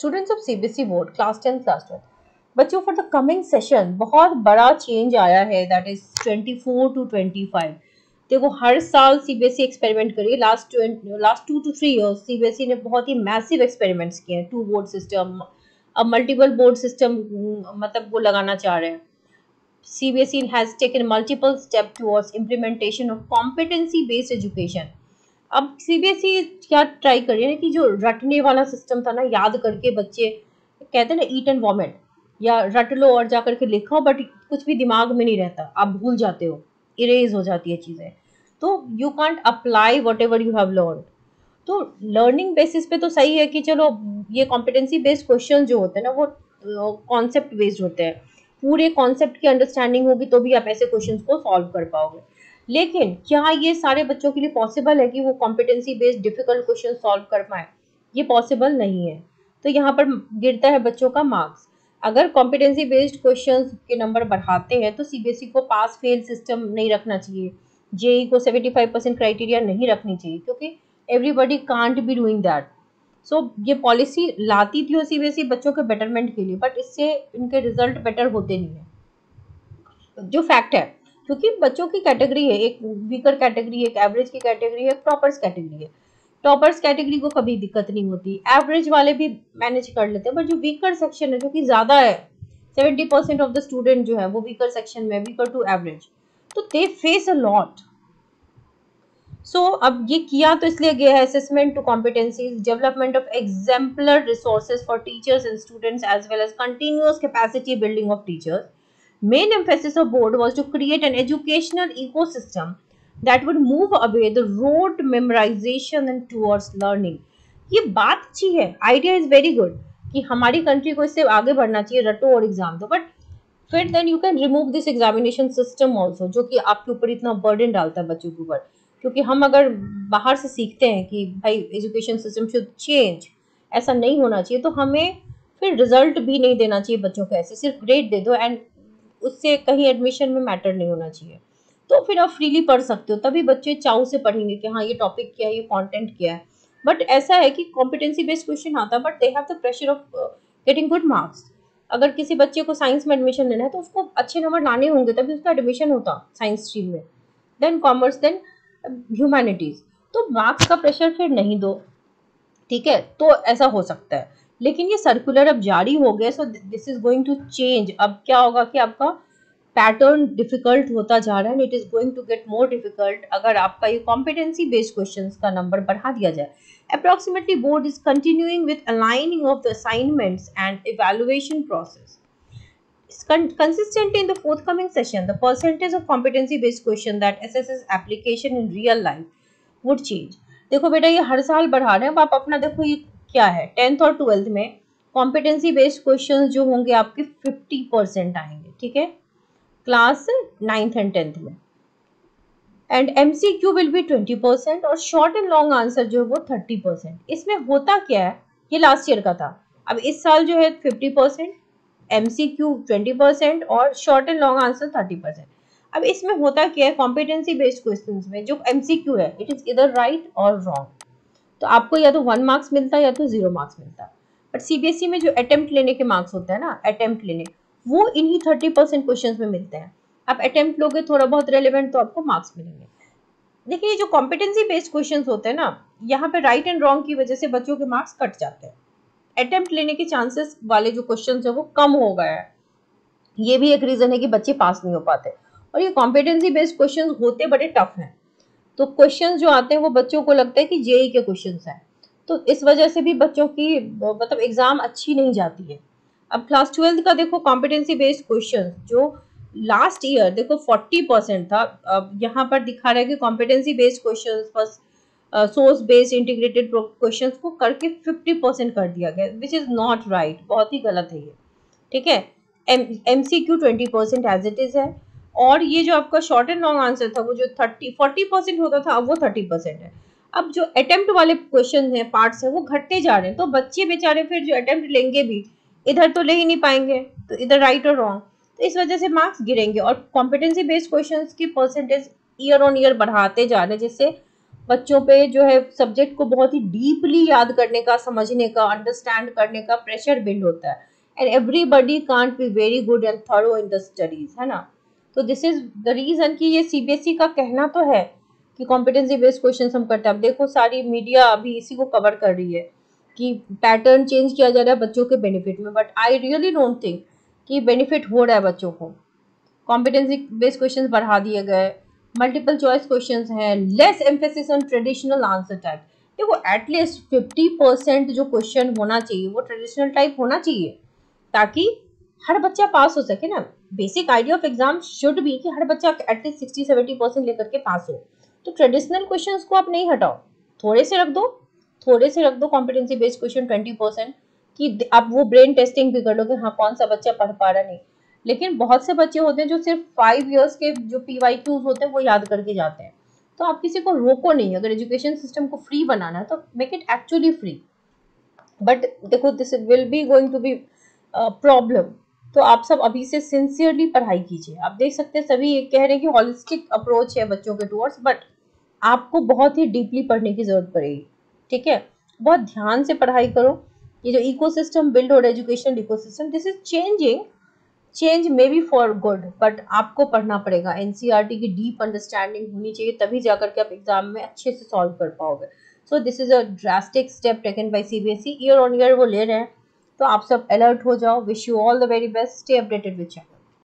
Students of CBSE board class 10 class 12 बच्चों for the coming session बहुत बड़ा change आया है, दैट इज 24 टू 25। देखो हर साल सीबीएसई एक्सपेरिमेंट करिए, लास्ट 2 to 3 इयर्स सीबीएसई ने बहुत ही मैसिव एक्सपेरिमेंट्स किए हैं। 2 बोर्ड सिस्टम, अब मल्टीपल बोर्ड सिस्टम मतलब वो लगाना चाह रहे हैं। CBSE has taken multiple steps towards implementation of competency based education। अब सीबीएसई क्या ट्राई कर रही है कि जो रटने वाला सिस्टम था ना, याद करके बच्चे कहते हैं ना ईट एंड वॉमिट, या रट लो और जा करके लिखो बट कुछ भी दिमाग में नहीं रहता, आप भूल जाते हो, इरेज हो जाती है चीजें, तो you can't apply what ever you have learn. तो लर्निंग बेसिस पे तो सही है कि चलो ये कॉम्पिटेंसी बेस्ड क्वेश्चन जो होते हैं ना वो कॉन्सेप्ट बेस्ड होते हैं, पूरे कॉन्सेप्ट की अंडरस्टैंडिंग होगी तो भी आप ऐसे क्वेश्चन को सॉल्व कर पाओगे। लेकिन क्या ये सारे बच्चों के लिए पॉसिबल है कि वो competency based difficult question solve कर पाए? ये पॉसिबल नहीं है। तो यहाँ पर गिरता है बच्चों का मार्क्स। अगर कॉम्पिटेंसी बेस्ड क्वेश्चन के नंबर बढ़ाते हैं तो सीबीएसई को पास फेल सिस्टम नहीं रखना चाहिए, जेई को 75% क्राइटेरिया नहीं रखनी चाहिए, क्योंकि everybody can't be doing that. So ये पॉलिसी लाती थी सीबीएसई बच्चों के बेटरमेंट के लिए, बट इससे इनके रिजल्ट बेटर होते नहीं है, जो फैक्ट है। क्योंकि बच्चों की कैटेगरी है, एक वीकर कैटेगरी, एक एवरेज की कैटेगरी है, एक टॉपर्स कैटेगरी है। टॉपर्स कैटेगरी को कभी दिक्कत नहीं होती, एवरेज वाले भी मैनेज कर लेते हैं, बट जो वीकर सेक्शन है जो कि ज्यादा है, 70% ऑफ द स्टूडेंट जो है वो वीकर सेक्शन में, वीकर टू एवरेज, तो दे फेस अ लॉट। सो अब ये किया तो इसलिए गया है, assessment to competencies, development of exemplar resources for teachers and students as well as continuous capacity building of teachers. Main emphasis of board was to create an educational ecosystem that would move away the rote memorization and towards learning। ये बात अच्छी है, idea is very good कि हमारी country को इससे आगे बढ़ना चाहिए, रटो और एग्जाम दो, बट फिर then you can remove this examination system also, जो कि आपके ऊपर इतना बर्डन डालता है बच्चों के ऊपर। क्योंकि हम अगर बाहर से सीखते हैं कि भाई एजुकेशन सिस्टम शुड चेंज, ऐसा नहीं होना चाहिए, तो हमें फिर रिजल्ट भी नहीं देना चाहिए बच्चों को, ऐसे सिर्फ ग्रेड दे दो एंड उससे कहीं एडमिशन में मैटर नहीं होना चाहिए। तो फिर आप फ्रीली पढ़ सकते हो, तभी बच्चे चाव से पढ़ेंगे कि हाँ ये टॉपिक क्या है, ये कंटेंट क्या है। बट ऐसा है कि कॉम्पिटेंसी बेस्ड क्वेश्चन आता है, but they have the pressure of getting good marks. अगर किसी बच्चे को साइंस में एडमिशन लेना है तो उसको अच्छे नंबर लाने होंगे तभी उसका एडमिशन होता साइंस स्ट्रीम में, देन कॉमर्स, देन ह्यूमैनिटीज। तो मार्क्स का प्रेशर फिर नहीं दो, ठीक है, तो ऐसा हो सकता है। लेकिन ये सर्कुलर अब जारी हो गया, so this is going to change. अब क्या होगा कि आपका पैटर्न डिफिकल्ट होता जा रहा है, and it is going to get more difficult अगर आपका ये कॉम्पिटेंसी बेस्ड क्वेश्चंस का नंबर बढ़ा दिया जाए। Approximately board is continuing with aligning of the assignments and evaluation process consistently in the forthcoming session. The percentage of competency based question that assesses application in real life would change। देखो बेटा ये हर साल बढ़ा रहे हैं, अब आप अपना देखो ये क्या है, 10th और 12th में कॉम्पिटेंसी बेस्ड क्वेश्चन जो होंगे आपके 50% आएंगे, ठीक है, क्लास 9th एंड 10th में, एंड MCQ विल बी 20% और शॉर्ट एंड लॉन्ग आंसर जो है वो 30%। इसमें होता क्या है, ये लास्ट ईयर का था, अब इस साल जो है 50%, MCQ 20% और शॉर्ट एंड लॉन्ग आंसर 30%। अब इसमें होता क्या है, कॉम्पिटेंसी बेस्ड क्वेश्चंस में जो MCQ है इट इज इधर राइट और रॉन्ग, तो आपको या तो 1 मार्क्स मिलता है या तो 0 मार्क्स मिलता है। बट सीबीएसई में जो अटेम्प्ट लेने के मार्क्स होते हैं ना, अटेम्प्ट लेने, वो इन्हीं 30% क्वेश्चन में मिलते हैं। आप अटेम्प्ट लोगे थोड़ा बहुत रेलिवेंट तो आपको मार्क्स मिलेंगे। देखिए ये जो कॉम्पिटेंसी बेस्ड क्वेश्चंस होते हैं ना, यहाँ पे राइट एंड रॉन्ग की वजह से बच्चों के मार्क्स कट जाते हैं, अटेम्प्ट लेने के चांसेस वाले जो क्वेश्चंस है वो कम हो गया है, ये भी एक रीजन है कि बच्चे पास नहीं हो पाते। और ये कॉम्पिटेंसी बेस्ड क्वेश्चंस होते बड़े टफ हैं, तो क्वेश्चंस जो आते हैं वो बच्चों को लगता है कि जेई के क्वेश्चंस हैं, तो इस वजह से भी बच्चों की मतलब एग्जाम अच्छी नहीं जाती है। अब क्लास 12th का देखो कॉम्पिटेंसी बेस्ड क्वेश्चन जो लास्ट ईयर देखो 40% था, अब यहाँ पर दिखा रहा है कि कॉम्पिटेंसी बेस्ड क्वेश्चन बस सोर्स बेस्ड इंटीग्रेटेड क्वेश्चंस को करके 50% कर दिया गया, विच इज नॉट राइट, बहुत ही गलत है ये, ठीक है। MCQ 20% एज इट इज है, और ये जो आपका शॉर्ट एंड लॉन्ग आंसर था वो जो 40% होता था अब वो 30% है। अब जो अटेम्प्ट वाले क्वेश्चन है, पार्ट्स है, वो घटते जा रहे हैं, तो बच्चे बेचारे फिर जो अटेम्प्ट लेंगे भी इधर तो ले ही नहीं पाएंगे, तो इधर राइट और रॉन्ग, तो इस वजह से मार्क्स गिरेंगे। और कॉम्पिटेंसी बेस्ड क्वेश्चंस की परसेंटेज ईयर ऑन ईयर बढ़ाते जा रहे हैं, जिससे बच्चों पे जो है सब्जेक्ट को बहुत ही डीपली याद करने का, समझने का, अंडरस्टैंड करने का प्रेशर बिल्ड होता है। And everybody can't be very good and thorough in the studies, है ना। तो दिस इज द रीजन कि ये सीबीएसई का कहना तो है कि कॉम्पिटेंसी बेस्ड क्वेश्चन हम करते हैं। अब देखो सारी मीडिया अभी इसी को कवर कर रही है कि पैटर्न चेंज किया जा रहा है बच्चों के बेनिफिट में, but I really don't think कि बेनिफिट हो रहा है बच्चों को। कॉम्पिटेंसी बेस्ड क्वेश्चंस बढ़ा दिए गए, मल्टीपल चॉइस क्वेश्चंस हैं, less emphasis on traditional answer type. देखो एटलीस्ट 50% जो क्वेश्चन होना चाहिए वो ट्रेडिशनल टाइप होना चाहिए, ताकि हर बच्चा पास हो सके ना। Basic idea of exam should be कि हर बच्चा एटलीस्ट 60-70% लेकर के पास हो। तो ट्रेडिशनल क्वेश्चंस को आप नहीं हटाओ, थोड़े से रख दो, थोड़े से रख दो कॉम्पिटेंसी बेस्ड क्वेश्चन 20%, कि आप वो ब्रेन टेस्टिंग भी कर लो कि हाँ कौन सा बच्चा पढ़ पा रहा नहीं। लेकिन बहुत से बच्चे होते हैं जो सिर्फ 5 years के जो PYQs होते हैं वो याद करके जाते हैं। तो आप किसी को रोको नहीं, अगर एजुकेशन सिस्टम को फ्री बनाना है तो make it actually free. But देखो this will be going to be problem. तो आप सब अभी से सिंसियरली पढ़ाई कीजिए। आप देख सकते हैं सभी ये कह रहे हैं कि हॉलिस्टिक अप्रोच है बच्चों के टूवर्ड्स, बट आपको बहुत ही डीपली पढ़ने की जरूरत पड़ेगी। ठीक है, बहुत ध्यान से पढ़ाई करो। ये जो इकोसिस्टम बिल्ड हो रहा है, educational ecosystem, this is changing. Change may be for good, but आपको पढ़ना पड़ेगा। एनसीईआरटी की डीप अंडरस्टैंडिंग होनी चाहिए, तभी जाकर के आप एग्जाम में अच्छे से सॉल्व कर पाओगे। सो this is a drastic step taken by CBSE, year on year वो ले रहे हैं। तो आप सब अलर्ट हो जाओ। Wish you all the very best, stay updated with